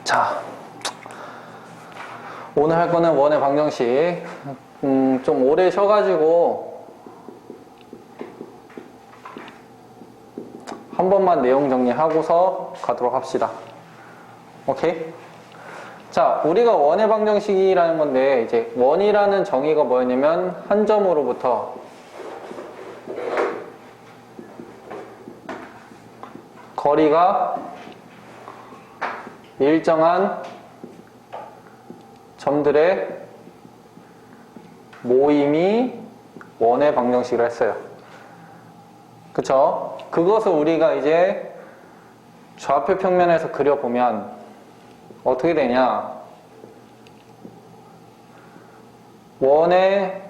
자, 오늘 할 거는 원의 방정식. 좀 오래 쉬어가지고 한 번만 내용 정리하고서 가도록 합시다. 오케이? 자, 우리가 원의 방정식이라는 건데, 이제 원이라는 정의가 뭐였냐면 한 점으로부터 거리가 일정한 점들의 모임이 원의 방정식이라 했어요. 그쵸? 그것을 우리가 이제 좌표 평면에서 그려보면 어떻게 되냐? 원의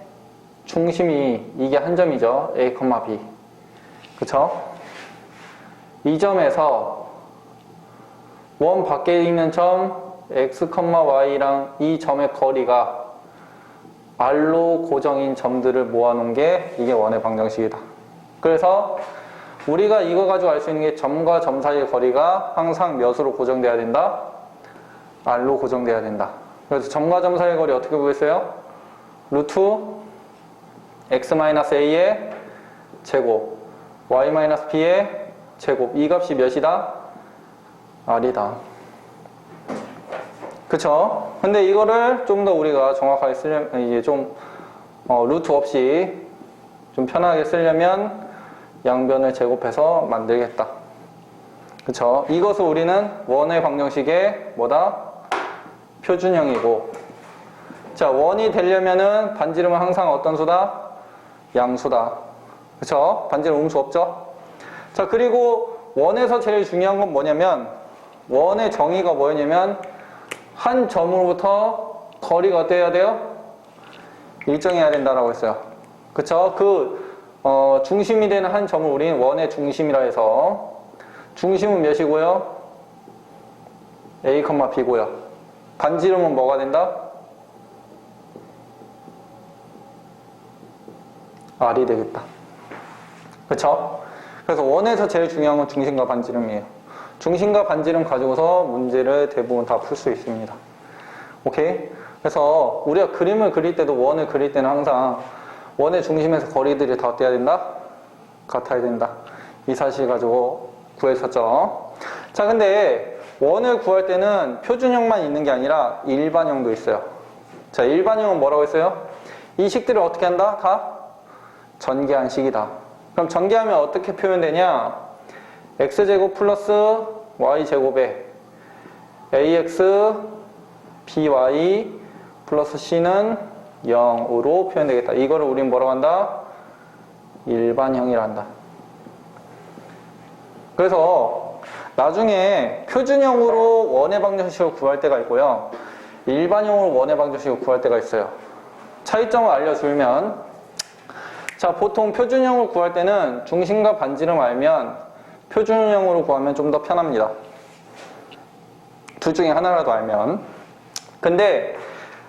중심이 이게 한 점이죠. A, B. 그쵸? 이 점에서 원 밖에 있는 점 X, Y랑 이 점의 거리가 R로 고정인 점들을 모아놓은 게 이게 원의 방정식이다. 그래서 우리가 이거 가지고 알 수 있는 게 점과 점 사이의 거리가 항상 몇으로 고정돼야 된다? R로 고정돼야 된다. 그래서 점과 점 사이의 거리 어떻게 구했어요? 루트 X-A의 제곱 Y-B의 제곱. 이 값이 몇이다? R이다. 그쵸? 근데 이거를 좀 더 우리가 정확하게 쓰려면, 이제 좀, 루트 없이 좀 편하게 쓰려면 양변을 제곱해서 만들겠다. 그쵸? 이것을 우리는 원의 방정식의 뭐다? 표준형이고. 자, 원이 되려면은 반지름은 항상 어떤 수다? 양수다. 그쵸? 반지름 음수 없죠? 자, 그리고 원에서 제일 중요한 건 뭐냐면, 원의 정의가 뭐였냐면, 한 점으로부터 거리가 어때야 돼요? 일정해야 된다라고 했어요. 그쵸? 중심이 되는 한 점을 우리는 원의 중심이라 해서, 중심은 몇이고요? A, B고요. 반지름은 뭐가 된다? R이 되겠다. 그쵸? 그래서 원에서 제일 중요한 건 중심과 반지름이에요. 중심과 반지름 가지고서 문제를 대부분 다 풀 수 있습니다. 오케이? 그래서 우리가 그림을 그릴 때도 원을 그릴 때는 항상 원의 중심에서 거리들이 다 어때야 된다? 같아야 된다. 이 사실 가지고 구했었죠. 자, 근데 원을 구할 때는 표준형만 있는 게 아니라 일반형도 있어요. 자, 일반형은 뭐라고 했어요? 이 식들을 어떻게 한다? 다 전개한 식이다. 그럼 전개하면 어떻게 표현되냐? x제곱 플러스 y제곱에 ax by 플러스 c는 0으로 표현되겠다. 이거를 우린 뭐라고 한다? 일반형이라 한다. 그래서 나중에 표준형으로 원의 방정식을 구할 때가 있고요. 일반형으로 원의 방정식을 구할 때가 있어요. 차이점을 알려주면, 자, 보통 표준형을 구할 때는 중심과 반지름 알면 표준형으로 구하면 좀 더 편합니다. 둘 중에 하나라도 알면. 근데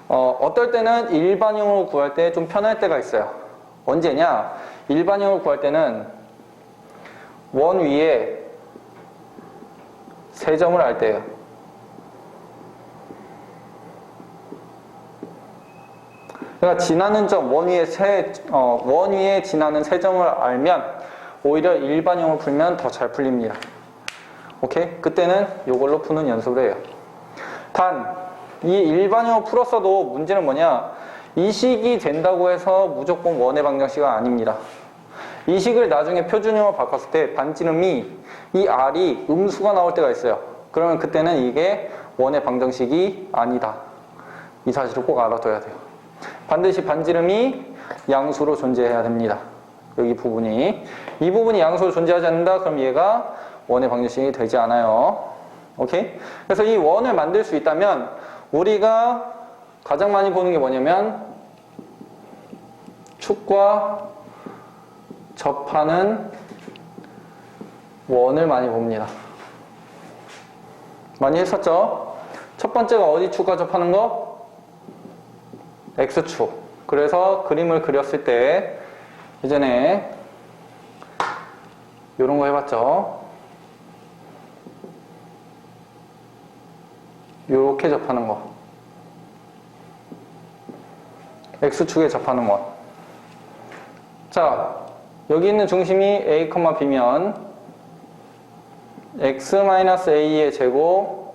어떨 때는 일반형으로 구할 때 좀 편할 때가 있어요. 언제냐? 일반형으로 구할 때는 원 위에 세 점을 알 때예요. 그러니까 지나는 점, 원 위에 지나는 세 점을 알면 오히려 일반형을 풀면 더 잘 풀립니다. 오케이? 그때는 이걸로 푸는 연습을 해요. 단, 이 일반형을 풀었어도 문제는 뭐냐? 이 식이 된다고 해서 무조건 원의 방정식은 아닙니다. 이 식을 나중에 표준형으로 바꿨을 때 반지름이 이 R이 음수가 나올 때가 있어요. 그러면 그때는 이게 원의 방정식이 아니다. 이 사실을 꼭 알아둬야 돼요. 반드시 반지름이 양수로 존재해야 됩니다. 여기 부분이. 이 부분이 양수로 존재하지 않는다? 그럼 얘가 원의 방정식이 되지 않아요. 오케이? 그래서 이 원을 만들 수 있다면 우리가 가장 많이 보는 게 뭐냐면 축과 접하는 원을 많이 봅니다. 많이 했었죠? 첫 번째가 어디 축과 접하는 거? X축. 그래서 그림을 그렸을 때 예전에 이런 거 해봤죠. 요렇게 접하는 거. X축에 접하는 원. 자, 여기 있는 중심이 A, B면 X-A의 제곱,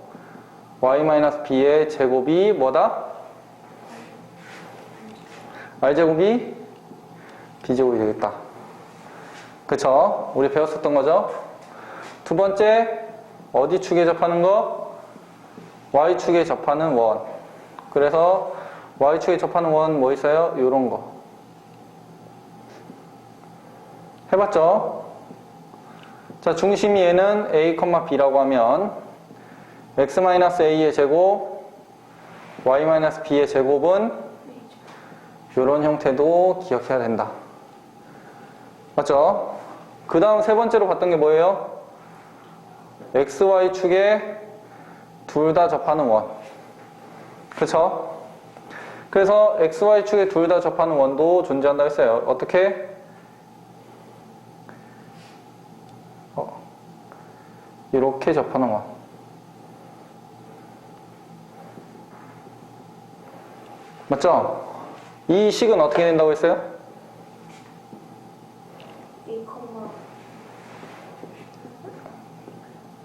Y-B의 제곱이 뭐다? R제곱이 B제곱이 되겠다. 그쵸? 우리 배웠었던 거죠? 두 번째, 어디 축에 접하는 거? Y축에 접하는 원. 그래서 Y축에 접하는 원 뭐 있어요? 요런 거. 해봤죠? 자, 중심이 얘는 A, B라고 하면 X-A의 제곱, Y-B의 제곱은 요런 형태도 기억해야 된다. 맞죠? 그 다음 세 번째로 봤던 게 뭐예요? XY축에 둘 다 접하는 원. 그쵸? 그래서 XY축에 둘 다 접하는 원도 존재한다 했어요. 어떻게? 이렇게 접하는 원. 맞죠? 이 식은 어떻게 된다고 했어요?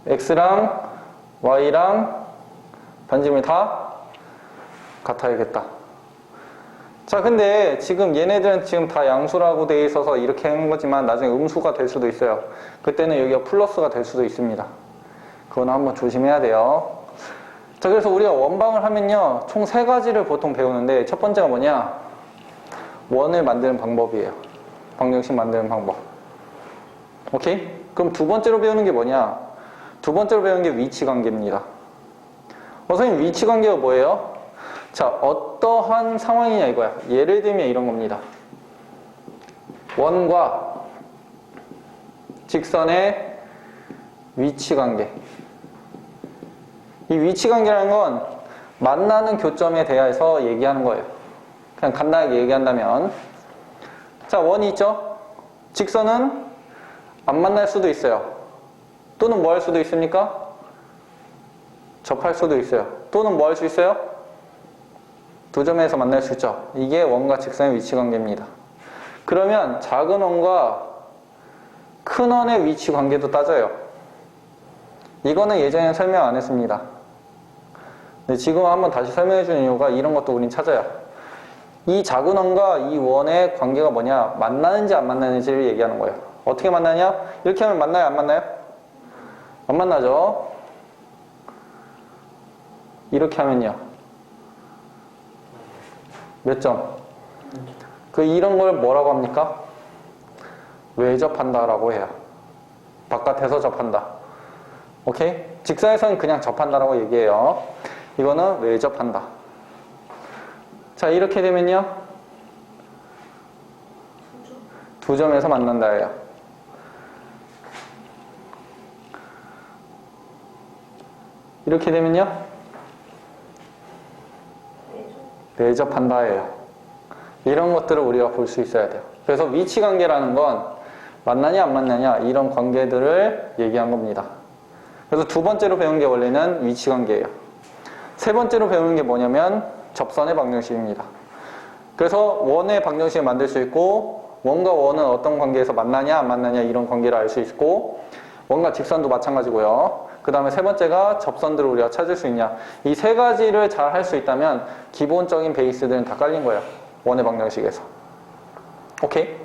X랑 Y랑 반지름이 다 같아야겠다. 자, 근데 지금 얘네들은 지금 다 양수라고 되어 있어서 이렇게 한 거지만 나중에 음수가 될 수도 있어요. 그때는 여기가 플러스가 될 수도 있습니다. 그건 한번 조심해야 돼요. 자, 그래서 우리가 원방을 하면요, 총 세 가지를 보통 배우는데 첫 번째가 뭐냐? 원을 만드는 방법이에요. 방정식 만드는 방법. 오케이? 그럼 두 번째로 배우는 게 뭐냐? 두 번째로 배우는 게 위치관계입니다. 선생님, 위치관계가 뭐예요? 자, 어떠한 상황이냐 이거야. 예를 들면 이런 겁니다. 원과 직선의 위치관계. 이 위치관계라는 건 만나는 교점에 대해서 얘기하는 거예요. 그냥 간단하게 얘기한다면, 자, 원이 있죠? 직선은 안 만날 수도 있어요. 또는 뭐 할 수도 있습니까? 접할 수도 있어요. 또는 뭐 할 수 있어요? 두 점에서 만날 수 있죠. 이게 원과 직선의 위치관계입니다. 그러면 작은 원과 큰 원의 위치관계도 따져요. 이거는 예전에 설명 안 했습니다. 근데 지금 한번 다시 설명해 주는 이유가 이런 것도 우린 찾아요. 이 작은 원과 이 원의 관계가 뭐냐? 만나는지 안 만나는지를 얘기하는 거예요. 어떻게 만나냐? 이렇게 하면 만나요? 안 만나요? 안 만나죠? 이렇게 하면요. 몇 점? 이런 걸 뭐라고 합니까? 외접한다라고 해요. 바깥에서 접한다. 오케이? 직선에서는 그냥 접한다라고 얘기해요. 이거는 외접한다. 자, 이렇게 되면요. 두 점에서 만난다예요. 이렇게 되면요. 내접한다예요. 이런 것들을 우리가 볼 수 있어야 돼요. 그래서 위치관계라는 건 만나냐 안 만나냐 이런 관계들을 얘기한 겁니다. 그래서 두 번째로 배운 게 원래는 위치관계예요. 세 번째로 배우는 게 뭐냐면 접선의 방정식입니다. 그래서 원의 방정식을 만들 수 있고 원과 원은 어떤 관계에서 만나냐 안 만나냐 이런 관계를 알 수 있고 원과 직선도 마찬가지고요. 그 다음에 세 번째가 접선들을 우리가 찾을 수 있냐. 이 세 가지를 잘 할 수 있다면 기본적인 베이스들은 다 깔린 거예요. 원의 방정식에서. 오케이?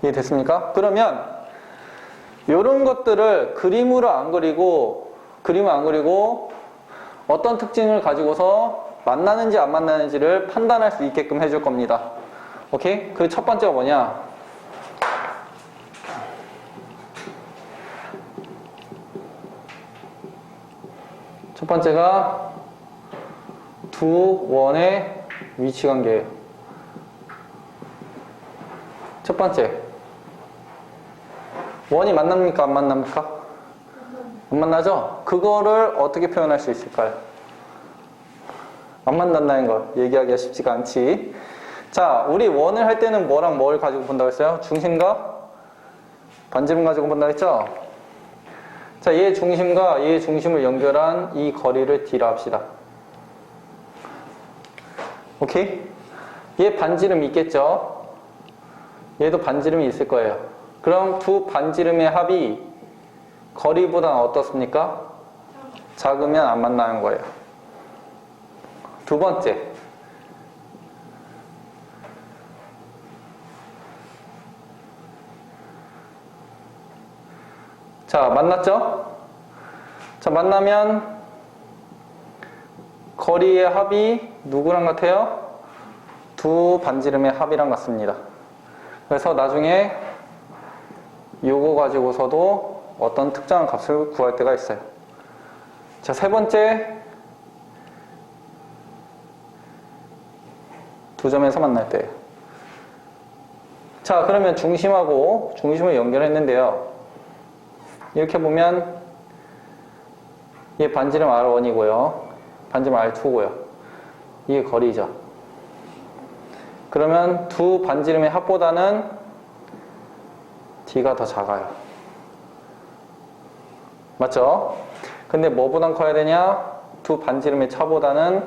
이해됐습니까? 그러면 이런 것들을 그림을 안 그리고 어떤 특징을 가지고서 만나는지 안 만나는지를 판단할 수 있게끔 해줄 겁니다. 오케이? 그 첫 번째가 뭐냐? 첫 번째가 두 원의 위치관계예요. 첫 번째, 원이 만납니까? 안 만납니까? 안 만나죠? 그거를 어떻게 표현할 수 있을까요? 안 만난다는 걸 얘기하기가 쉽지가 않지. 자, 우리 원을 할 때는 뭐랑 뭘 가지고 본다고 했어요? 중심과 반지름 가지고 본다고 했죠? 자, 얘 중심과 얘 중심을 연결한 이 거리를 D라 합시다. 오케이? 얘 반지름이 있겠죠? 얘도 반지름이 있을 거예요. 그럼 두 반지름의 합이 거리보다는 어떻습니까? 작으면 안 만나는 거예요. 두 번째. 자, 만났죠? 자, 만나면 거리의 합이 누구랑 같아요? 두 반지름의 합이랑 같습니다. 그래서 나중에 요거 가지고서도 어떤 특정한 값을 구할 때가 있어요. 자, 세 번째. 두 점에서 만날 때예요. 자, 그러면 중심하고 중심을 연결했는데요. 이렇게 보면 얘 반지름 R1이고요. 반지름 R2고요. 이게 거리죠. 그러면 두 반지름의 합보다는 D가 더 작아요. 맞죠? 근데 뭐보단 커야 되냐? 두 반지름의 차보다는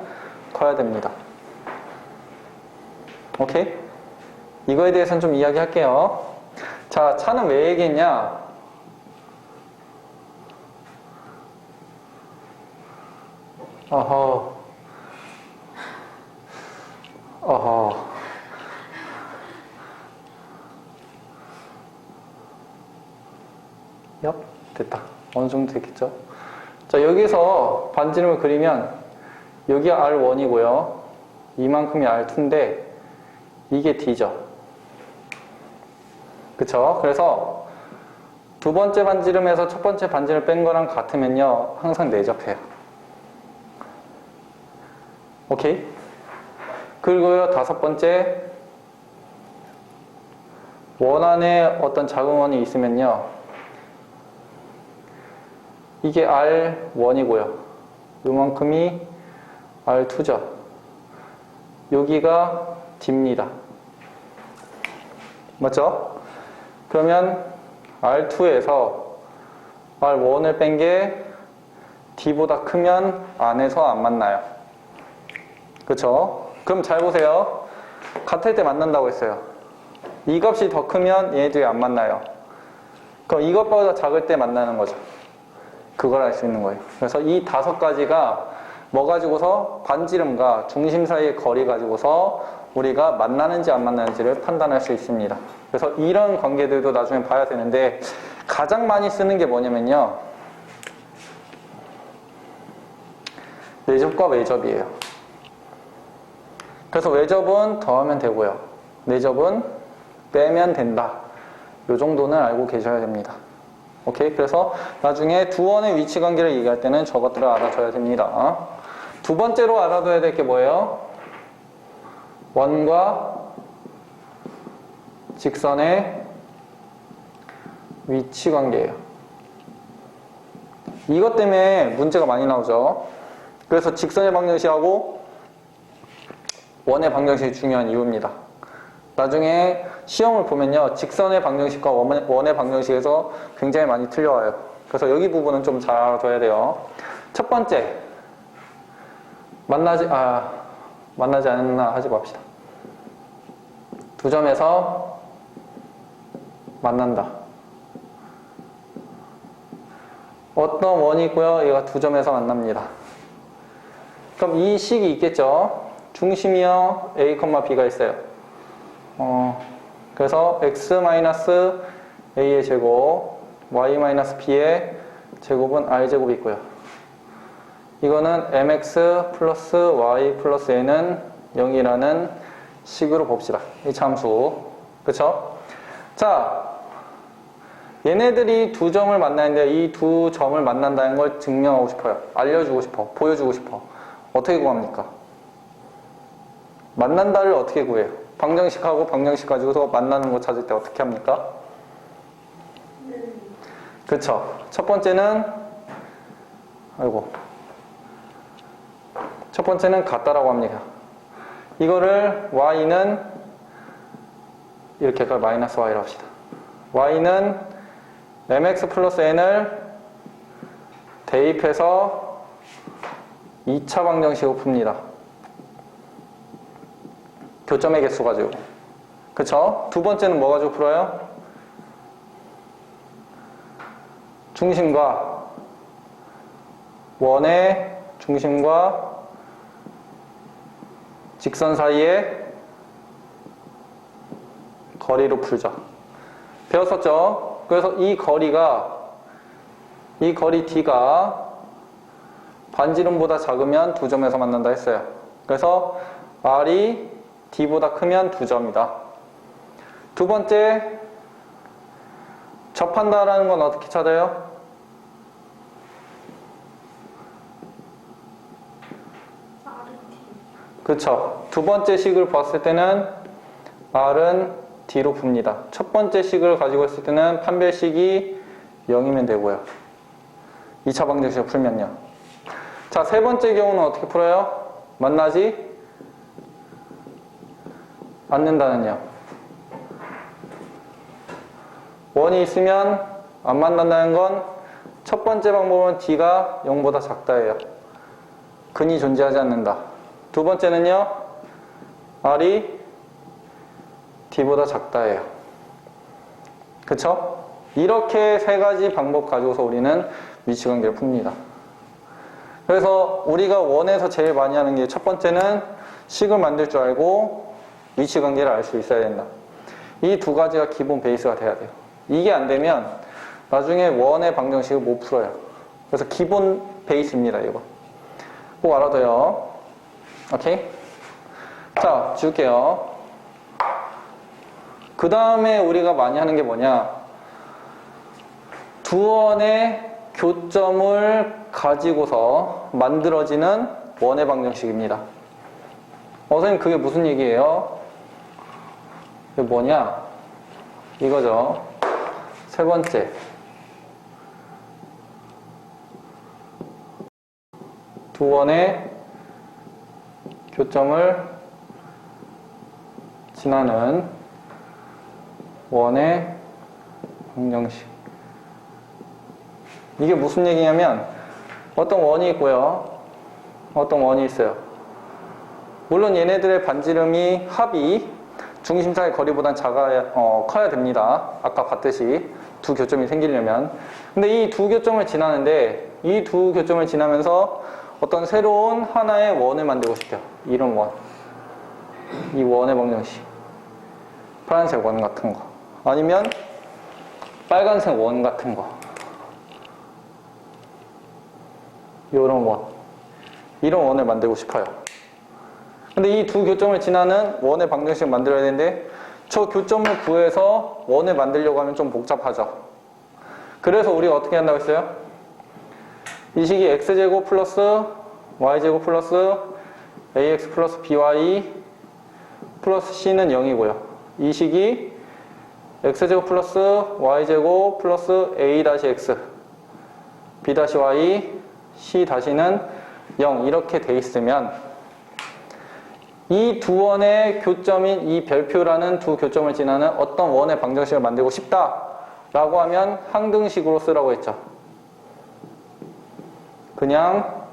커야 됩니다. 오케이? 이거에 대해서는 좀 이야기할게요. 자, 차는 왜 얘기했냐? 어허. 얍, 됐다. 어느 정도 됐겠죠? 자, 여기서 반지름을 그리면 여기가 R1이고요. 이만큼이 R2인데 이게 D죠. 그쵸? 그래서 두 번째 반지름에서 첫 번째 반지름을 뺀 거랑 같으면요, 항상 내접해요. 오케이? 그리고요, 다섯 번째, 원 안에 어떤 작은 원이 있으면요, 이게 R1이고요. 요만큼이 R2죠. 여기가 D입니다. 맞죠? 그러면 R2에서 R1을 뺀 게 D보다 크면 안에서 안 만나요. 그쵸? 그럼 잘 보세요. 같을 때 만난다고 했어요. 이 값이 더 크면 얘네들이 안 만나요. 그럼 이것보다 작을 때 만나는 거죠. 그걸 알 수 있는 거예요. 그래서 이 다섯 가지가 뭐 가지고서 반지름과 중심 사이의 거리 가지고서 우리가 만나는지 안 만나는지를 판단할 수 있습니다. 그래서 이런 관계들도 나중에 봐야 되는데 가장 많이 쓰는 게 뭐냐면요, 내접과 외접이에요. 그래서 외접은 더하면 되고요, 내접은 빼면 된다. 요 정도는 알고 계셔야 됩니다. 오케이? 그래서 나중에 두 원의 위치 관계를 얘기할 때는 저것들을 알아줘야 됩니다. 두 번째로 알아둬야 될 게 뭐예요? 원과 직선의 위치 관계예요. 이것 때문에 문제가 많이 나오죠. 그래서 직선의 방정식하고 원의 방정식이 중요한 이유입니다. 나중에 시험을 보면요, 직선의 방정식과 원의 방정식에서 굉장히 많이 틀려와요. 그래서 여기 부분은 좀 잘 알아둬야 돼요. 첫 번째, 만나지 않나 하지 맙시다. 두 점에서 만난다. 어떤 원이 있고요, 얘가 두 점에서 만납니다. 그럼 이 식이 있겠죠. 중심이요, A, B가 있어요. 그래서 x-a의 제곱, y-b의 제곱은 r제곱이 있고요. 이거는 mx 플러스 y 플러스 n은 0이라는 식으로 봅시다. 이 참수. 그쵸? 자, 얘네들이 두 점을 만나는데 이 두 점을 만난다는 걸 증명하고 싶어요. 알려주고 싶어. 보여주고 싶어. 어떻게 구합니까? 만난다를 어떻게 구해요? 방정식하고 방정식 가지고서 만나는 거 찾을 때 어떻게 합니까? 그쵸? 첫 번째는 첫 번째는 같다라고 합니다. 이거를 y는 이렇게 마이너스 y로 합시다. y는 mx 플러스 n을 대입해서 2차 방정식으로 풉니다. 교점의 개수 가지고. 그쵸? 두 번째는 뭐 가지고 풀어요? 중심과 원의 중심과 직선 사이의 거리로 풀죠. 배웠었죠? 그래서 이 거리 D가 반지름보다 작으면 두 점에서 만난다 했어요. 그래서 R이 D보다 크면 두 점이다. 두 번째, 접한다라는 건 어떻게 찾아요? 그쵸. 두 번째 식을 봤을 때는 R은 D로 풉니다. 첫 번째 식을 가지고 있을 때는 판별식이 0이면 되고요. 2차 방정식을 풀면요. 자, 세 번째 경우는 어떻게 풀어요? 만나지 않는다는요. 원이 있으면 안 만난다는 건 첫 번째 방법은 D가 0보다 작다예요. 근이 존재하지 않는다. 두 번째는요, R이 D보다 작다예요. 그쵸? 이렇게 세 가지 방법 가지고서 우리는 위치관계를 풉니다. 그래서 우리가 원에서 제일 많이 하는 게 첫 번째는 식을 만들 줄 알고 위치관계를 알 수 있어야 된다. 이 두 가지가 기본 베이스가 돼야 돼요. 이게 안 되면 나중에 원의 방정식을 못 풀어요. 그래서 기본 베이스입니다, 이거. 꼭 알아둬요. 오케이? 자, 지울게요. 그 다음에 우리가 많이 하는 게 뭐냐? 두 원의 교점을 가지고서 만들어지는 원의 방정식입니다. 선생님, 그게 무슨 얘기예요? 이게 뭐냐? 이거죠. 세 번째. 두 원의 교점을 지나는 원의 방정식. 이게 무슨 얘기냐면 어떤 원이 있고요. 어떤 원이 있어요. 물론 얘네들의 반지름이 합이 중심 사이 거리보단 커야 됩니다. 아까 봤듯이 두 교점이 생기려면. 근데 이 두 교점을 지나는데 이 두 교점을 지나면서 어떤 새로운 하나의 원을 만들고 싶대요. 이런 원. 이 원의 방정식. 파란색 원 같은 거. 아니면 빨간색 원 같은 거. 이런 원. 이런 원을 만들고 싶어요. 근데 이 두 교점을 지나는 원의 방정식을 만들어야 되는데 저 교점을 구해서 원을 만들려고 하면 좀 복잡하죠. 그래서 우리가 어떻게 한다고 했어요? 이 식이 x제곱 플러스 y제곱 플러스 ax 플러스 by 플러스 c는 0이고요. 이 식이 x제곱 플러스 y제곱 플러스 a-x b-y c-는 0 이렇게 돼 있으면 이 두 원의 교점인 이 별표라는 두 교점을 지나는 어떤 원의 방정식을 만들고 싶다라고 하면 항등식으로 쓰라고 했죠. 그냥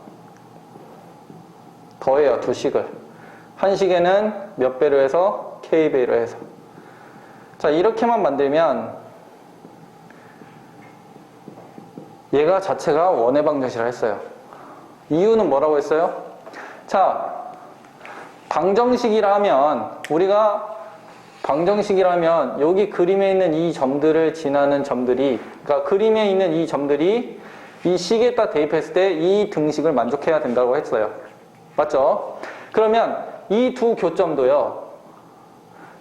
더해요, 두 식을. 한 식에는 몇 배로 해서 k배로 해서. 자, 이렇게만 만들면 얘가 자체가 원의 방정식이라 했어요. 이유는 뭐라고 했어요? 자, 우리가 방정식이라면 여기 그림에 있는 이 점들을 지나는 점들이, 그러니까 그림에 있는 이 점들이 이 식에다 대입했을 때 이 등식을 만족해야 된다고 했어요. 맞죠? 그러면 이 두 교점도요.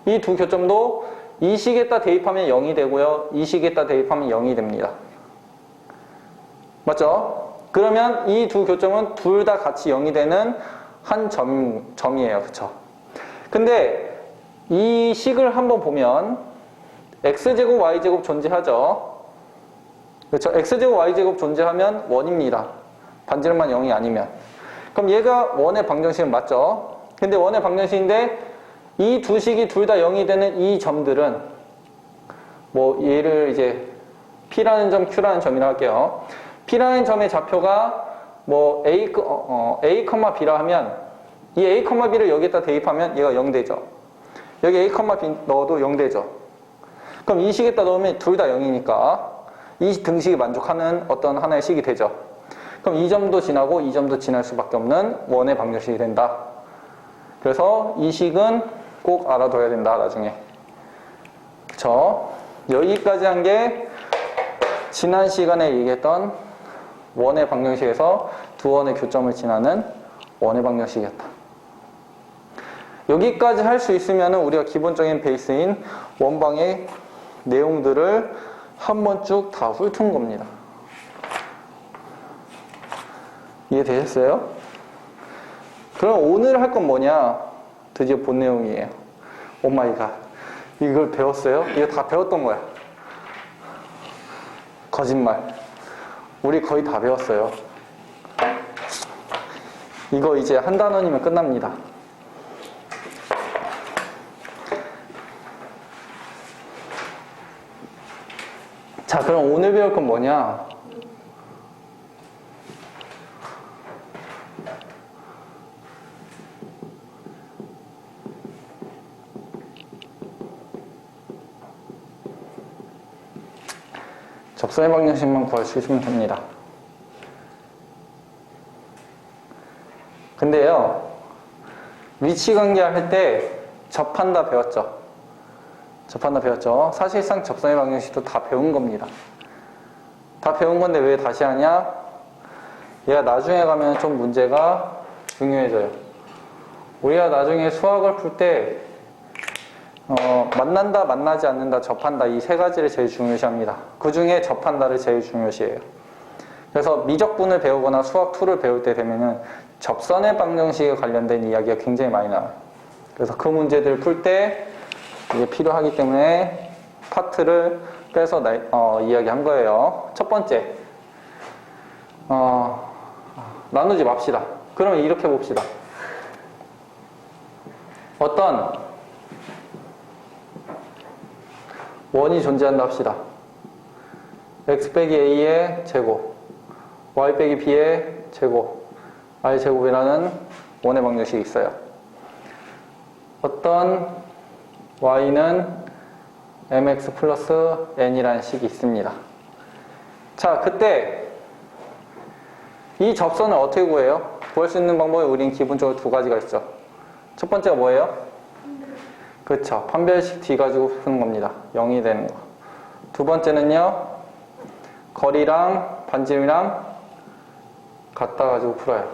이 두 교점도 이 식에다 대입하면 0이 되고요. 이 식에다 대입하면 0이 됩니다. 맞죠? 그러면 이 두 교점은 둘 다 같이 0이 되는 한 점이에요. 그쵸? 근데 이 식을 한번 보면 x제곱 y제곱 존재하죠. 그렇죠? x제곱 y제곱 존재하면 원입니다. 반지름만 0이 아니면. 그럼 얘가 원의 방정식은 맞죠? 근데 원의 방정식인데 이 두 식이 둘 다 0이 되는 이 점들은 뭐 얘를 이제 P라는 점, Q라는 점이라 할게요. P라는 점의 좌표가 뭐 A, B라 하면 이 A, B를 여기에다 대입하면 얘가 0 되죠. 여기 a, b 넣어도 0 되죠. 그럼 이 식에다 넣으면 둘 다 0이니까 이 등식이 만족하는 어떤 하나의 식이 되죠. 그럼 이 점도 지나고 이 점도 지날 수밖에 없는 원의 방정식이 된다. 그래서 이 식은 꼭 알아둬야 된다, 나중에. 그쵸? 여기까지 한 게 지난 시간에 얘기했던 원의 방정식에서 두 원의 교점을 지나는 원의 방정식이었다. 여기까지 할 수 있으면 우리가 기본적인 베이스인 원방의 내용들을 한 번 쭉 다 훑은 겁니다. 이해되셨어요? 그럼 오늘 할 건 뭐냐? 드디어 본 내용이에요. 오마이갓. 이걸 배웠어요? 이거 다 배웠던 거야. 거짓말. 우리 거의 다 배웠어요. 이거 이제 한 단원이면 끝납니다. 자, 그럼 오늘 배울 건 뭐냐? 접선의 방정식만 구할 수 있으면 됩니다. 근데요, 위치관계 할 때 접한다 배웠죠? 접한다 배웠죠? 사실상 접선의 방정식도 다 배운 겁니다. 다 배운 건데 왜 다시 하냐? 얘가 나중에 가면 좀 문제가 중요해져요. 우리가 나중에 수학을 풀 때 만난다, 만나지 않는다, 접한다 이 세 가지를 제일 중요시합니다. 그 중에 접한다를 제일 중요시해요. 그래서 미적분을 배우거나 수학 2를 배울 때 되면은 접선의 방정식에 관련된 이야기가 굉장히 많이 나와요. 그래서 그 문제들을 풀 때 이게 필요하기 때문에 파트를 빼서 이야기한 거예요. 첫 번째, 나누지 맙시다. 그러면 이렇게 봅시다. 어떤 원이 존재한다 합시다. x 빼기 a의 제곱, y 빼기 b의 제곱, i 제곱이라는 원의 방정식이 있어요. 어떤 y는 mx 플러스 n이라는 식이 있습니다. 자, 그때 이 접선을 어떻게 구해요? 구할 수 있는 방법이 우린 기본적으로 두 가지가 있죠. 첫 번째가 뭐예요? 그쵸. 판별식 D 가지고 푸는 겁니다. 0이 되는 거. 두 번째는요, 거리랑 반지름이랑 같다 가지고 풀어요.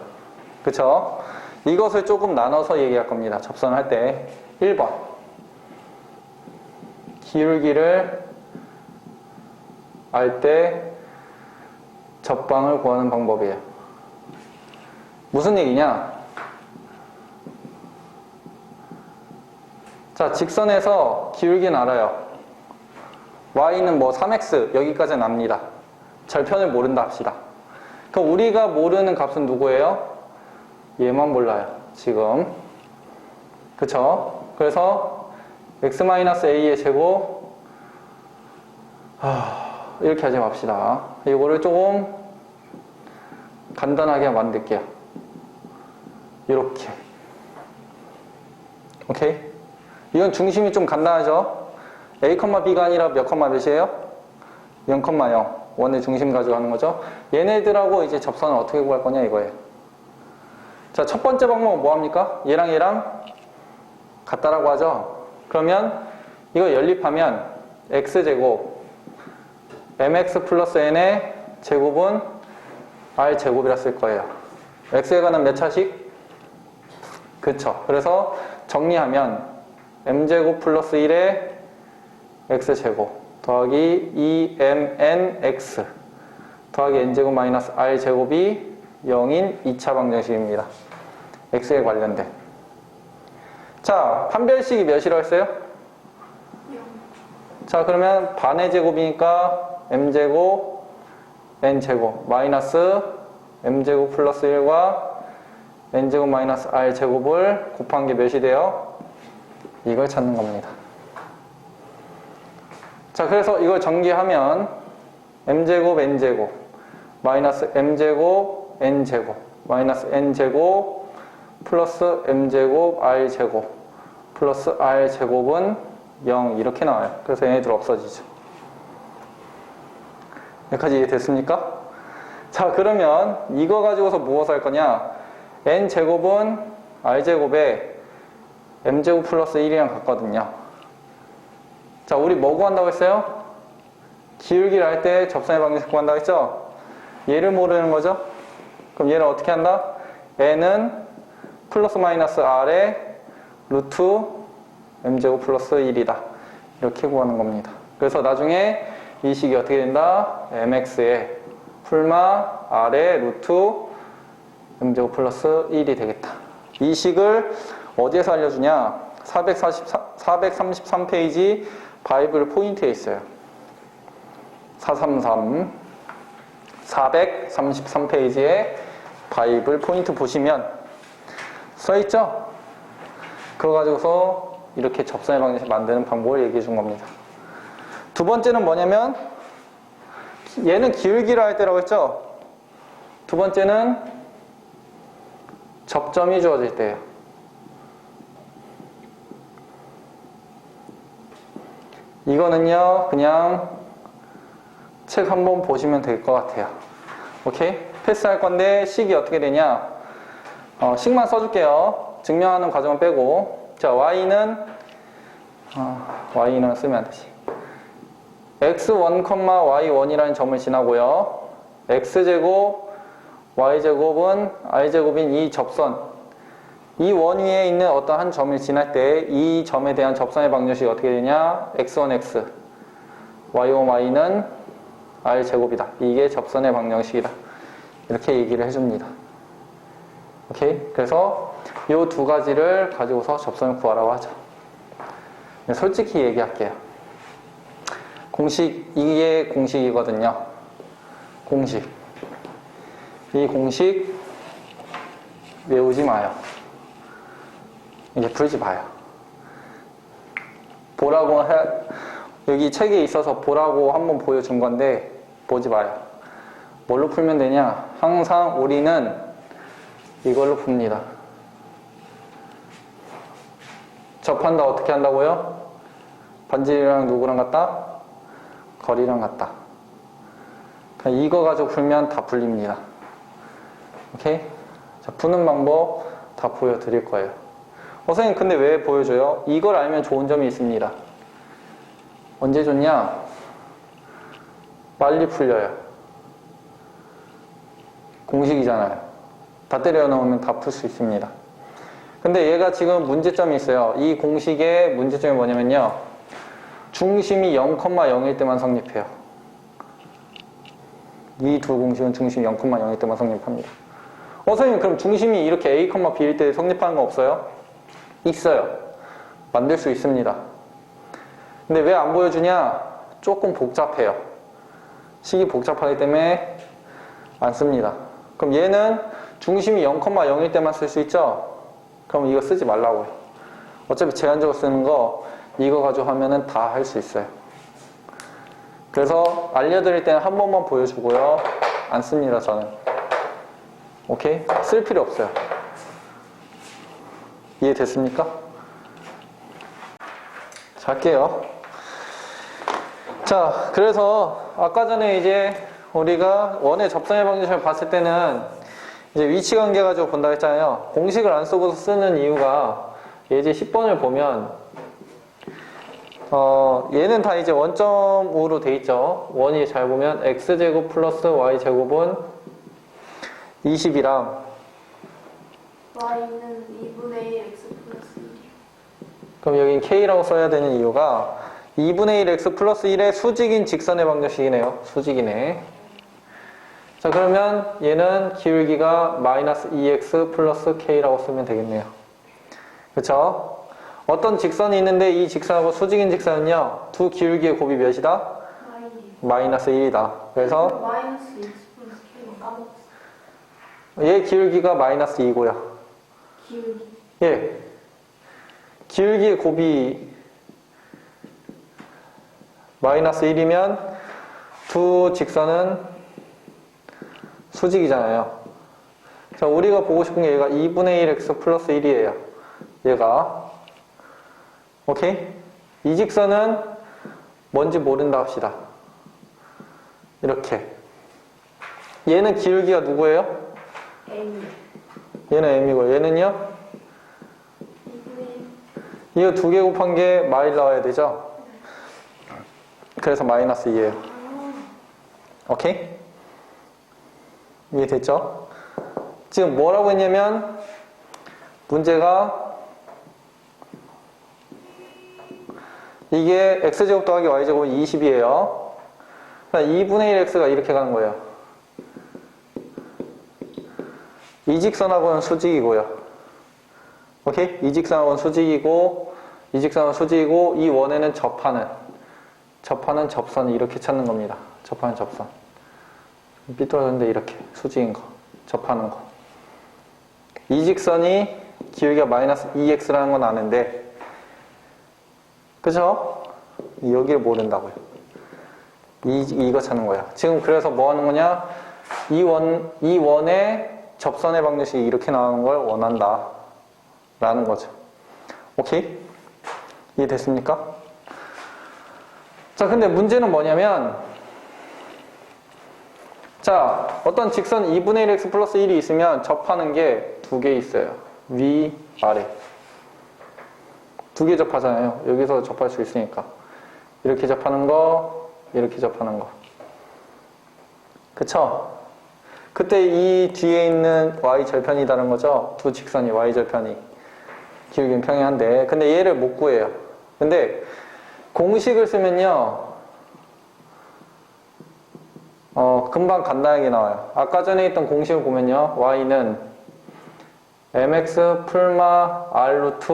그쵸? 이것을 조금 나눠서 얘기할 겁니다. 접선을 할 때. 1번. 기울기를 알 때 접방을 구하는 방법이에요. 무슨 얘기냐? 자, 직선에서 기울기는 알아요. y는 뭐 3x 여기까지는 압니다. 절편을 모른다 합시다. 그럼 우리가 모르는 값은 누구예요? 얘만 몰라요. 지금. 그쵸? 그래서 x-a의 제곱 이렇게 하지 맙시다. 이거를 조금 간단하게 만들게요. 이렇게. 오케이? 이건 중심이 좀 간단하죠? a, b가 아니라 몇 몇이에요? 0,0. 원의 중심 가지고 하는 거죠. 얘네들하고 이제 접선을 어떻게 구할 거냐 이거예요. 자, 첫 번째 방법은 뭐 합니까? 얘랑 얘랑 같다라고 하죠. 그러면 이거 연립하면 x제곱 mx 플러스 n의 제곱은 r 제곱이라 쓸 거예요. x에 관한 몇 차식? 그쵸. 그래서 정리하면 m제곱 플러스 1의 x제곱 더하기 2mnx 더하기 n제곱 마이너스 r제곱이 0인 2차 방정식입니다. x에 관련된. 자, 판별식이 몇이라고 했어요? 0. 자, 그러면 반의 제곱이니까 m제곱 n제곱 마이너스 m제곱 플러스 1과 n제곱 마이너스 r제곱을 곱한 게 몇이 돼요? 이걸 찾는 겁니다. 자, 그래서 이걸 전개하면 m제곱 n제곱 마이너스 m제곱 n제곱 마이너스 n제곱 플러스 m제곱 r제곱 플러스 r 제곱은 0 이렇게 나와요. 그래서 얘네들 없어지죠. 여기까지 이해됐습니까? 자, 그러면 이거 가지고서 무엇을 할 거냐? n 제곱은 r 제곱에 m 제곱 플러스 1이랑 같거든요. 자, 우리 뭐 구한다고 했어요? 기울기를 할 때 접선의 방정식 구한다고 했죠? 얘를 모르는 거죠? 그럼 얘를 어떻게 한다? n은 플러스 마이너스 r에 루트 m제곱 플러스 1이다. 이렇게 구하는 겁니다. 그래서 나중에 이 식이 어떻게 된다? mx에 풀마 r에 루트 m제곱 플러스 1이 되겠다. 이 식을 어디에서 알려주냐? 433페이지 바이블 포인트에 있어요. 433페이지에 바이블 포인트 보시면 써있죠? 그거 가지고서 이렇게 접선의 방정식 만드는 방법을 얘기해 준 겁니다. 두 번째는 뭐냐면 얘는 기울기를 할 때라고 했죠? 두 번째는 접점이 주어질 때예요. 이거는요 그냥 책 한번 보시면 될 것 같아요. 오케이? 패스할 건데 식이 어떻게 되냐? 식만 써줄게요. 증명하는 과정은 빼고. 자, y는 쓰면 안 되지. x1, y1이라는 점을 지나고요. x제곱, y제곱은 r제곱인 이 접선, 이 원 위에 있는 어떤 한 점을 지날 때 이 점에 대한 접선의 방정식이 어떻게 되냐? x1, x, y1, y는 r제곱이다. 이게 접선의 방정식이다. 이렇게 얘기를 해줍니다. 오케이? 그래서 이 두 가지를 가지고서 접선을 구하라고 하죠. 솔직히 얘기할게요. 이게 공식이거든요. 공식. 이 공식 외우지 마요. 이게 풀지 마요. 여기 책에 있어서 보라고 한번 보여준 건데 보지 마요. 뭘로 풀면 되냐? 항상 우리는 이걸로 풉니다. 접한다 어떻게 한다고요? 반지름이랑 누구랑 같다? 거리랑 같다. 그냥 이거 가지고 풀면 다 풀립니다. 오케이? 자, 푸는 방법 다 보여드릴 거예요. 선생님 근데 왜 보여줘요? 이걸 알면 좋은 점이 있습니다. 언제 좋냐? 빨리 풀려요. 공식이잖아요. 다 때려 넣으면 다 풀 수 있습니다. 근데 얘가 지금 문제점이 있어요. 이 공식의 문제점이 뭐냐면요. 중심이 0,0일 때만 성립해요. 이 두 공식은 중심이 0,0일 때만 성립합니다. 선생님 그럼 중심이 이렇게 A, B일 때 성립하는 거 없어요? 있어요. 만들 수 있습니다. 근데 왜 안 보여주냐? 조금 복잡해요. 식이 복잡하기 때문에 안 씁니다. 그럼 얘는 중심이 0,0일 때만 쓸 수 있죠? 그럼 이거 쓰지 말라고요. 어차피 제한적으로 쓰는 거 이거 가지고 하면은 다 할 수 있어요. 그래서 알려드릴 때는 한 번만 보여주고요. 안 씁니다, 저는. 오케이? 쓸 필요 없어요. 이해됐습니까? 자, 할게요. 자, 그래서 아까 전에 이제 우리가 원의 접선의 방정식을 봤을 때는 이제 위치관계 가지고 본다고 했잖아요. 공식을 안 쓰고서 쓰는 이유가 예제 10번을 보면 얘는 다 이제 원점으로 돼 있죠. 원이 잘 보면 x제곱 플러스 y제곱은 20이랑 y는 2분의 1 x 플러스 1. 그럼 여긴 k라고 써야 되는 이유가 2분의 1 x 플러스 1의 수직인 직선의 방정식이네요. 수직이네. 자, 그러면 얘는 기울기가 마이너스 2x 플러스 k라고 쓰면 되겠네요. 그쵸? 어떤 직선이 있는데 이 직선하고 수직인 직선은요, 두 기울기의 곱이 몇이다? 마이너스 1이다. 그래서 마이너스 x 플러스 k가 까먹었어. 얘 기울기가 마이너스 2고요. 기울기. 예. 기울기의 곱이 마이너스 1이면 두 직선은 수직이잖아요. 자, 우리가 보고 싶은 게 얘가 2분의 1x 플러스 1이에요. 얘가. 오케이? 이 직선은 뭔지 모른다 합시다. 이렇게. 얘는 기울기가 누구예요? M. 얘는 m이고 얘는요? 2분의 이거 두 개 곱한 게 마일 나와야 되죠? 그래서 마이너스 2예요. 오케이? 이해됐죠? 지금 뭐라고 했냐면 문제가 이게 x제곱 더하기 y제곱은 20이에요. 2분의 1x가 이렇게 가는 거예요. 이 직선하고는 수직이고요. 오케이? 이 직선하고는 수직이고 이 직선은 수직이고 이 원에는 접하는 접선이 이렇게 찾는 겁니다. 접하는 접선. 삐뚤어졌는데 이렇게 수직인 거. 접하는 거. 이 직선이 기울기가 마이너스 2x라는 건 아는데 그죠? 여기를 모른다고요. 이거 찾는 거야. 지금 그래서 뭐 하는 거냐? 이 원의 접선의 방정식이 이렇게 나오는 걸 원한다. 라는 거죠. 오케이? 이해됐습니까? 자, 근데 문제는 뭐냐면 자, 어떤 직선 2분의 1x 플러스 1이 있으면 접하는 게 두 개 있어요. 위, 아래. 두 개 접하잖아요. 여기서 접할 수 있으니까. 이렇게 접하는 거, 이렇게 접하는 거. 그쵸? 그때 이 뒤에 있는 y절편이라는 거죠. 두 직선이 y절편이. 기울기는 평행한데. 근데 얘를 못 구해요. 근데 공식을 쓰면요. 금방 간단하게 나와요. 아까 전에 있던 공식을 보면요. y는 mx 풀마 r 루트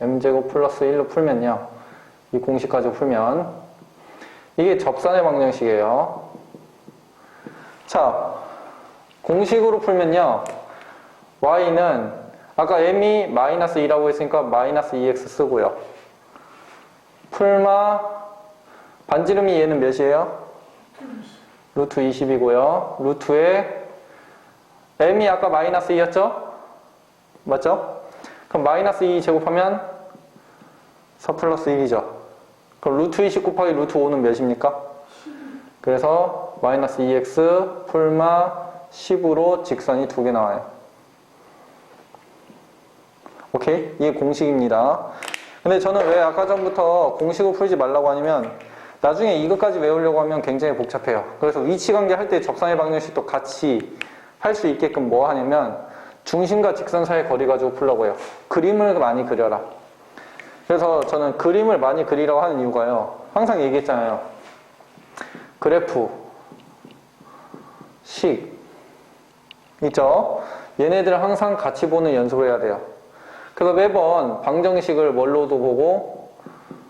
m제곱 플러스 1로 풀면요. 이 공식 가지고 풀면 이게 접선의 방정식이에요. 자, 공식으로 풀면요. y는 아까 m이 마이너스 2라고 했으니까 마이너스 2x 쓰고요. 풀마 반지름이 얘는 몇이에요? 루트 20이고요. 루트에 m이 아까 마이너스 2였죠? 맞죠? 그럼 마이너스 2 제곱하면 4 플러스 1이죠. 그럼 루트 20 곱하기 루트 5는 몇입니까? 그래서 마이너스 2x 풀마 10으로 직선이 두 개 나와요. 오케이? 이게 공식입니다. 근데 저는 왜 아까 전부터 공식을 풀지 말라고 하냐면 나중에 이것까지 외우려고 하면 굉장히 복잡해요. 그래서 위치관계 할 때 접선의 방정식도 같이 할 수 있게끔 뭐 하냐면 중심과 직선 사이의 거리 가지고 풀려고 해요. 그림을 많이 그려라. 그래서 저는 그림을 많이 그리라고 하는 이유가요. 항상 얘기했잖아요. 그래프, 식 있죠? 얘네들을 항상 같이 보는 연습을 해야 돼요. 그래서 매번 방정식을 뭘로도 보고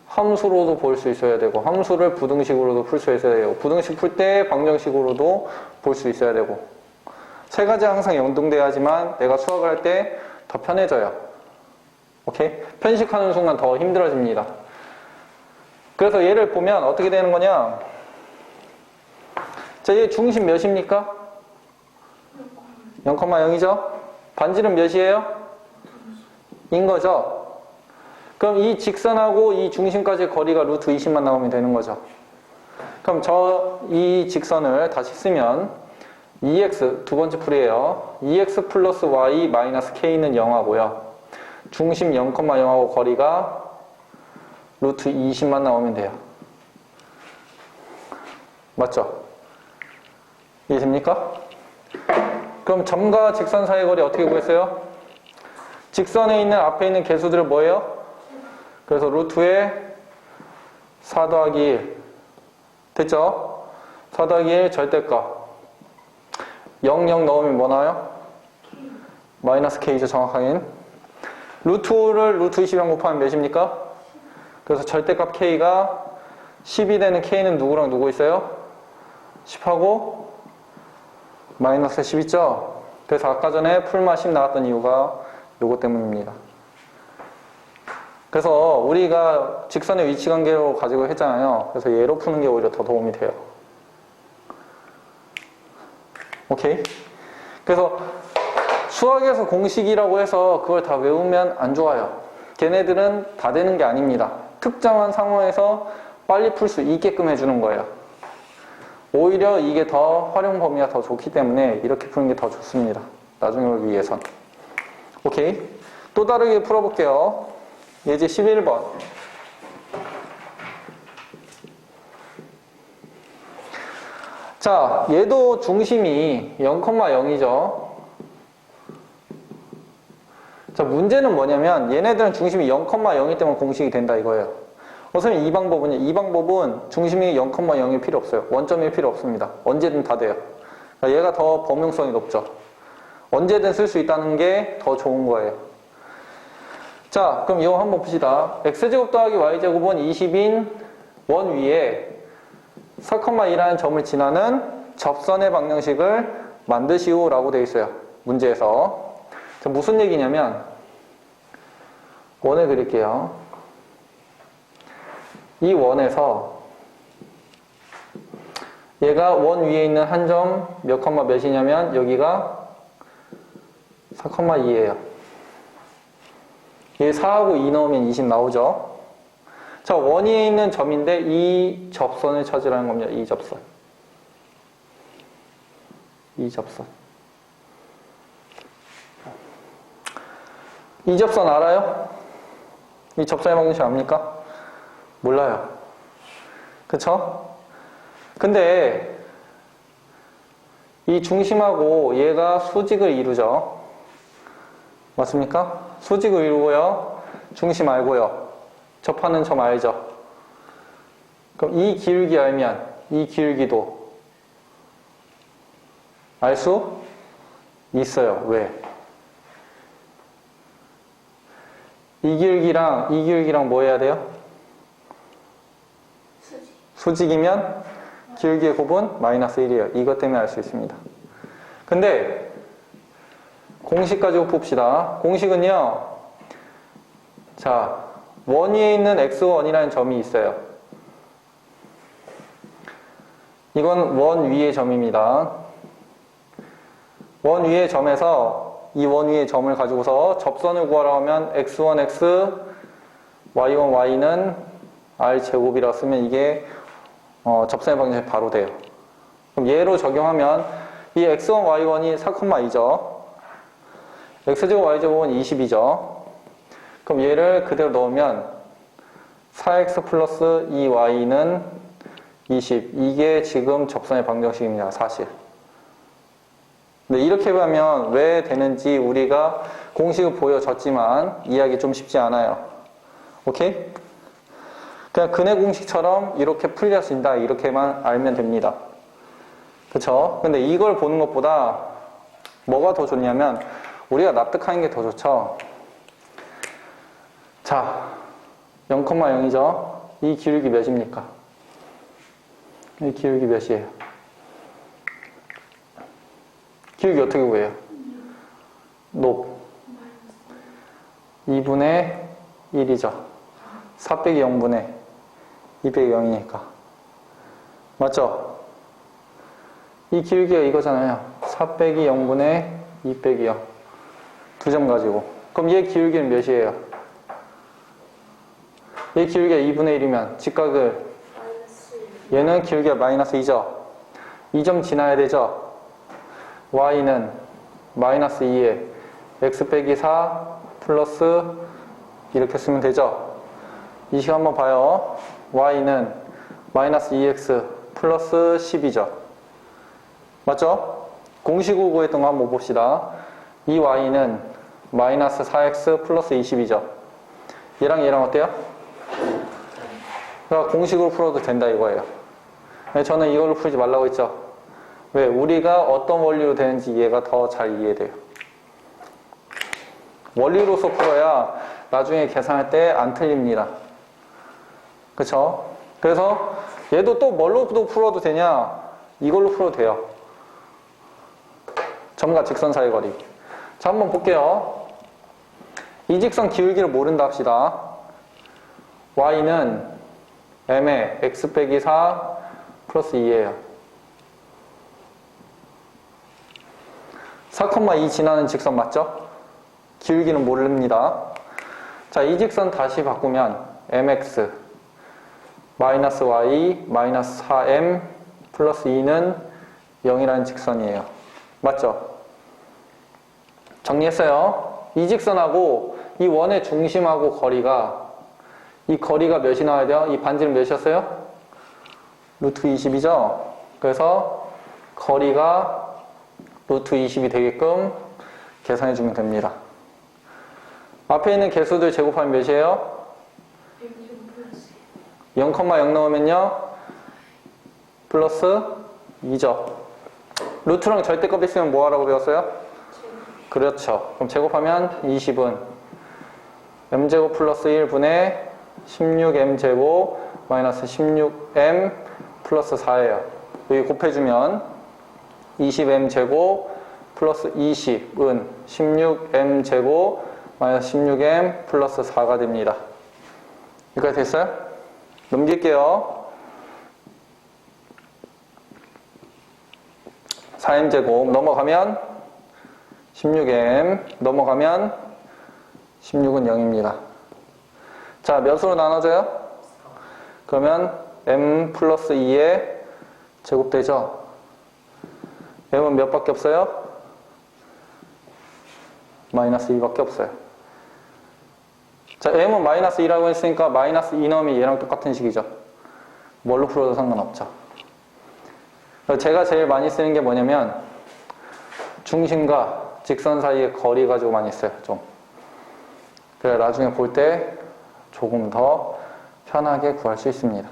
함수로도 볼 수 있어야 되고 함수를 부등식으로도 풀 수 있어야 돼요. 부등식 풀 때 방정식으로도 볼 수 있어야 되고 세 가지 항상 연동돼야지만 내가 수학을 할 때 더 편해져요. 오케이? 편식하는 순간 더 힘들어집니다. 그래서 얘를 보면 어떻게 되는 거냐? 자, 얘 중심 몇입니까? 0,0이죠? 반지름 몇이에요? 인 거죠? 그럼 이 직선하고 이 중심까지의 거리가 루트 20만 나오면 되는 거죠. 그럼 이 직선을 다시 쓰면 2x 두 번째 풀이에요. 2x 플러스 y 마이너스 k는 0하고요. 중심 0,0하고 거리가 루트 20만 나오면 돼요. 맞죠? 이해됩니까? 그럼 점과 직선 사이의 거리 어떻게 구했어요? 직선에 있는 앞에 있는 개수들은 뭐예요? 그래서 루트에 4 더하기 1 됐죠? 4 더하기 1 절대값 0, 0 넣으면 뭐 나와요? 마이너스 k죠 정확하게는. 루트 5를 루트 20이랑 곱하면 몇입니까? 그래서 절대값 k가 10이 되는 k는 누구랑 누구 있어요? 10하고 마이너스 10 있죠? 그래서 아까 전에 풀마 10 나왔던 이유가 요거 때문입니다. 그래서 우리가 직선의 위치관계로 가지고 했잖아요. 그래서 얘로 푸는 게 오히려 더 도움이 돼요. 오케이? 그래서 수학에서 공식이라고 해서 그걸 다 외우면 안 좋아요. 걔네들은 다 되는 게 아닙니다. 특정한 상황에서 빨리 풀 수 있게끔 해주는 거예요. 오히려 이게 더 활용 범위가 더 좋기 때문에 이렇게 푸는 게 더 좋습니다. 나중을 위해선. 오케이. 또 다르게 풀어볼게요. 예제 11번. 자, 얘도 중심이 0,0이죠. 자, 문제는 뭐냐면 얘네들은 중심이 0,0이기 때문에 공식이 된다 이거예요. 선생님 이 방법은요? 이 방법은 중심이 0,0일 필요 없어요. 원점일 필요 없습니다. 언제든 다 돼요. 그러니까 얘가 더 범용성이 높죠. 언제든 쓸 수 있다는 게 더 좋은 거예요. 자, 그럼 이거 한번 봅시다. x제곱 더하기 y제곱은 20인 원 위에 4,2라는 점을 지나는 접선의 방정식을 만드시오 라고 되어 있어요. 문제에서. 무슨 얘기냐면 원을 그릴게요. 이 원에서 얘가 원 위에 있는 한 점 몇 컴마 몇이냐면 여기가 4,2예요. 얘 4하고 2 넣으면 20 나오죠. 자, 원 위에 있는 점인데 이 접선을 찾으라는 겁니다. 이 접선. 이 접선. 이 접선 알아요? 이 접선의 방정식 압니까? 몰라요. 그쵸? 근데 이 중심하고 얘가 수직을 이루죠. 맞습니까? 수직을 이루고요. 중심 알고요. 접하는 점 알죠? 그럼 이 기울기 알면 이 기울기도 알 수 있어요. 왜? 이 기울기랑 뭐 해야 돼요? 수직이면 기울기의 곱은 마이너스 1이에요. 이것 때문에 알 수 있습니다. 근데 공식 가지고 봅시다. 공식은요. 자, 원 위에 있는 x1이라는 점이 있어요. 이건 원 위의 점입니다. 원 위의 점에서 이 원 위의 점을 가지고서 접선을 구하라고 하면 x1x, y1, y는 r제곱이라고 쓰면 이게 접선의 방정식이 바로 돼요. 그럼 얘로 적용하면 이 x1, y1이 4,2죠. x제곱, y제곱은 20이죠. 그럼 얘를 그대로 넣으면 4x 플러스 2y는 20. 이게 지금 접선의 방정식입니다. 사실. 근데 이렇게 보면 왜 되는지 우리가 공식을 보여줬지만 이해하기 좀 쉽지 않아요. 오케이? 그냥 근해 공식처럼 이렇게 풀려진다 이렇게만 알면 됩니다. 그쵸? 근데 이걸 보는 것보다 뭐가 더 좋냐면 우리가 납득하는 게 더 좋죠. 자, 0,0이죠? 이 기울기 몇입니까? 이 기울기 몇이에요? 기울기 어떻게 구해요? 높 2분의 1이죠. 4 빼기 0분의 2 빼기 0이니까. 맞죠? 이 기울기가 이거잖아요. 4 빼기 0분의 2 빼기 0. 두 점 가지고. 그럼 얘 기울기는 몇이에요? 얘 기울기가 2분의 1이면 직각을 얘는 기울기가 마이너스 2죠. 2점 지나야 되죠. y는 마이너스 2에 x 빼기 4 플러스 이렇게 쓰면 되죠. 이 식 한번 봐요. y는 마이너스 2x 플러스 10이죠. 맞죠? 공식으로 구했던 거 한번 봅시다. 이 y는 마이너스 4x 플러스 20이죠. 얘랑 어때요? 그러니까 공식으로 풀어도 된다 이거예요. 저는 이걸로 풀지 말라고 했죠. 왜? 우리가 어떤 원리로 되는지 이해가 더 잘 이해돼요. 원리로서 풀어야 나중에 계산할 때 안 틀립니다. 그쵸? 그래서 얘도 또 뭘로도 풀어도 되냐? 이걸로 풀어도 돼요. 점과 직선 사이 거리. 자, 한번 볼게요. 이 직선 기울기를 모른다 합시다. y는 m에 x 빼기 4 플러스 2예요. 4,2 지나는 직선 맞죠? 기울기는 모릅니다. 자, 이 직선 다시 바꾸면 mx 마이너스 y 마이너스 4m 플러스 2는 0이라는 직선이에요. 맞죠? 정리했어요. 이 직선하고 이 원의 중심하고 거리가 이 거리가 몇이 나와야 돼요? 이 반지름 몇이었어요? 루트 20이죠? 그래서 거리가 루트 20이 되게끔 계산해 주면 됩니다. 앞에 있는 개수들 제곱하면 몇이에요? 0,0 넣으면요 플러스 2죠. 루트랑 절대값 있으면 뭐 하라고 배웠어요? 그렇죠. 그럼 제곱하면 20은 m제곱 플러스 1분의 16m제곱 마이너스 16m 플러스 4예요. 여기 곱해주면 20m제곱 플러스 20은 16m제곱 마이너스 16m 플러스 4가 됩니다. 여기까지 됐어요? 넘길게요. 4m제곱 넘어가면 16m 넘어가면 16은 0입니다. 자, 몇으로 나눠져요? 그러면 m 플러스 2에 제곱되죠? m은 몇 밖에 없어요? 마이너스 2밖에 없어요. 자, m은 마이너스 2라고 했으니까 마이너스 2 넣으면 얘랑 똑같은 식이죠. 뭘로 풀어도 상관없죠. 제가 제일 많이 쓰는 게 뭐냐면 중심과 직선 사이의 거리 가지고 많이 써요. 좀. 그래 나중에 볼 때 조금 더 편하게 구할 수 있습니다.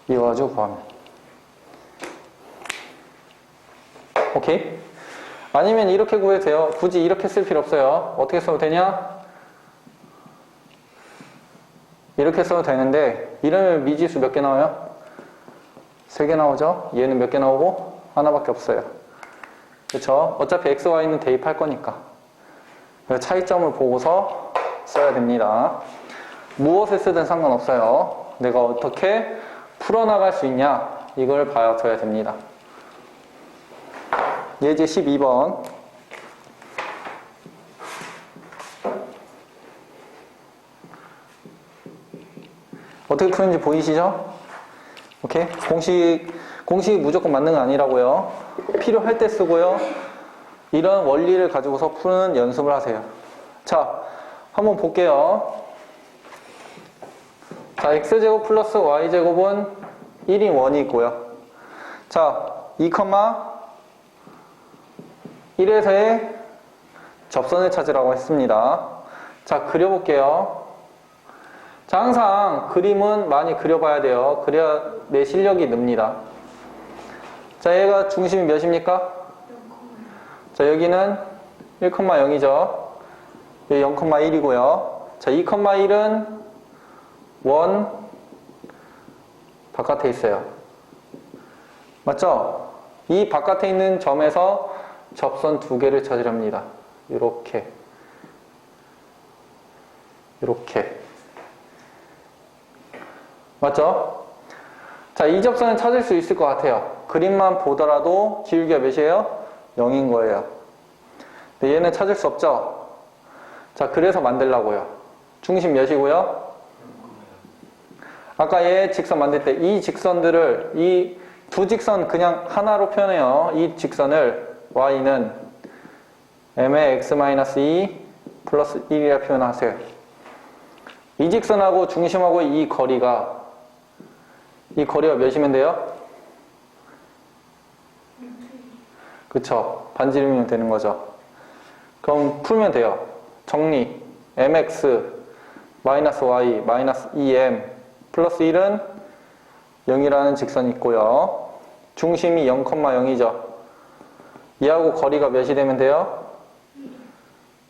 이거 가지고 구하면. 오케이? 아니면 이렇게 구해도 돼요. 굳이 이렇게 쓸 필요 없어요. 어떻게 써도 되냐? 이렇게 써도 되는데 이러면 미지수 몇 개 나와요? 3개 나오죠? 얘는 몇 개 나오고? 하나밖에 없어요. 그렇죠? 어차피 x, y는 대입할 거니까. 차이점을 보고서 써야 됩니다. 무엇을 쓰든 상관없어요. 내가 어떻게 풀어나갈 수 있냐 이걸 봐줘야 됩니다. 예제 12번 어떻게 푸는지 보이시죠? 오케이? 공식이 무조건 맞는 건 아니라고요. 필요할 때 쓰고요. 이런 원리를 가지고서 푸는 연습을 하세요. 자, 한번 볼게요. 자, x제곱 플러스 y제곱은 1인 원이고요. 자, 2,1에서의 접선을 찾으라고 했습니다. 자, 그려볼게요. 자, 항상 그림은 많이 그려봐야 돼요. 그래야 내 실력이 늡니다. 자, 얘가 중심이 몇입니까? 자, 여기는 1,0이죠. 여기 0,1이고요. 자, 2,1은 원 바깥에 있어요. 맞죠? 이 바깥에 있는 점에서 접선 2개를 찾으렵니다. 이렇게. 맞죠? 자, 이 접선을 찾을 수 있을 것 같아요. 그림만 보더라도 기울기가 몇이에요? 0인 거예요. 근데 얘는 찾을 수 없죠? 자, 그래서 만들라고요. 중심 몇이고요? 아까 얘 직선 만들 때 이 직선들을 이 두 직선 그냥 하나로 표현해요. 이 직선을 y는 m의 x-2 플러스 1이라 표현하세요. 이 직선하고 중심하고 이 거리가 몇이면 돼요? 그쵸. 반지름이면 되는 거죠. 그럼 풀면 돼요. 정리. mx 마이너스 y 마이너스 2m 플러스 1은 0이라는 직선이 있고요. 중심이 0,0이죠. 얘하고 거리가 몇이 되면 돼요?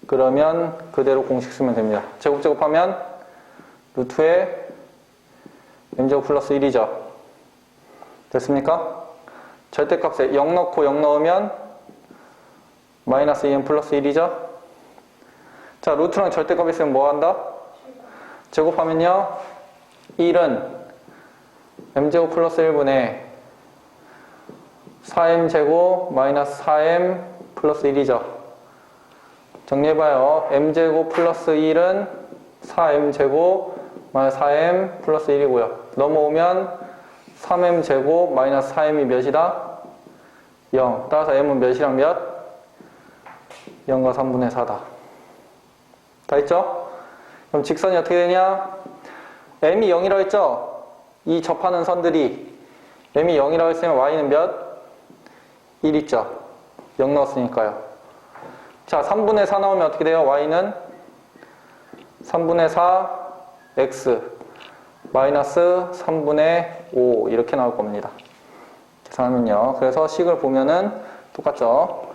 그러면 그대로 공식 쓰면 됩니다. 제곱하면 루트에 m제곱 플러스 1이죠. 됐습니까? 절대값에 0 넣고 0 넣으면 마이너스 2m 플러스 1이죠. 자, 루트랑 절대값 있으면 뭐 한다? 제곱하면요 1은 m제곱 플러스 1분의 4m제곱 마이너스 4m 플러스 1이죠. 정리해봐요. m제곱 플러스 1은 4m제곱 마이너스 4m 플러스 1이고요. 넘어오면 3m제곱 마이너스 4m이 몇이다? 0. 따라서 m은 몇이랑 몇? 0과 3분의 4다. 다 했죠? 그럼 직선이 어떻게 되냐? m이 0이라고 했죠? 이 접하는 선들이 m이 0이라고 했으면 y는 몇? 1 있죠? 0 넣었으니까요. 자, 3분의 4 나오면 어떻게 돼요? y는 3분의 4 x 마이너스 3분의 5 이렇게 나올 겁니다. 계산하면요. 그래서 식을 보면은 똑같죠?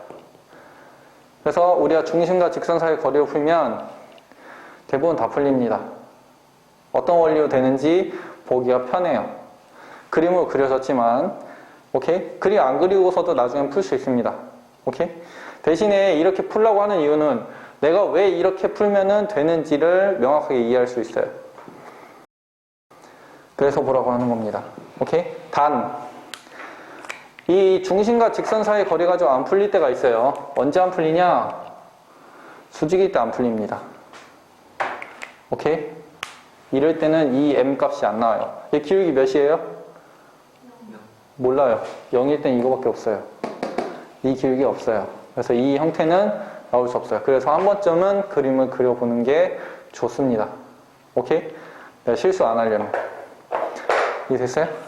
그래서 우리가 중심과 직선 사이의 거리를 풀면 대부분 다 풀립니다. 어떤 원리로 되는지 보기가 편해요. 그림으로 그려졌지만 오케이? 그림 안 그리고서도 나중엔 풀 수 있습니다. 오케이? 대신에 이렇게 풀려고 하는 이유는 내가 왜 이렇게 풀면은 되는지를 명확하게 이해할 수 있어요. 그래서 보라고 하는 겁니다. 오케이? 단, 이 중심과 직선 사이의 거리가 좀 안 풀릴 때가 있어요. 언제 안 풀리냐? 수직일 때 안 풀립니다. 오케이? 이럴 때는 이 m 값이 안 나와요. 이 기울기 몇이에요? 몰라요. 0일 땐 이거밖에 없어요. 이 기울기 없어요. 그래서 이 형태는 나올 수 없어요. 그래서 한 번쯤은 그림을 그려보는 게 좋습니다. 오케이? 네, 실수 안 하려면. 이해됐어요?